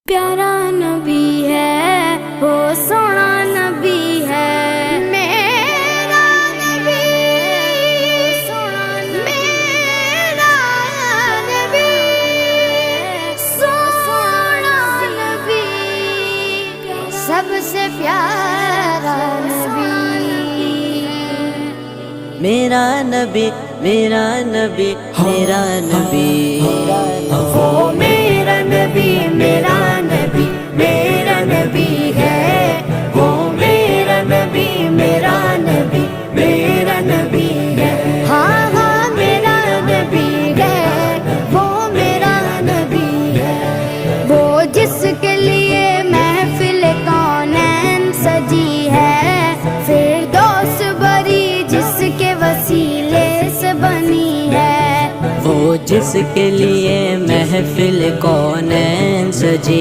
پیارا نبی ہے وہ سونا نبی ہے میرا نبی میرا نبی سونا نبی سب سے پیارا نبی میرا نبی میرا نبی میرا نبی وہ میرا نبی میرا نبی میرا نبی ہے وہ میرا نبی میرا نبی میرا نبی ہے ہاں ہاں میرا نبی ہے وہ میرا نبی ہے وہ جس کے لیے محفل کونین سجی ہے فردوس بری جس کے وسیلے سے بنی ہے وہ جس کے لیے محفل کونین سجی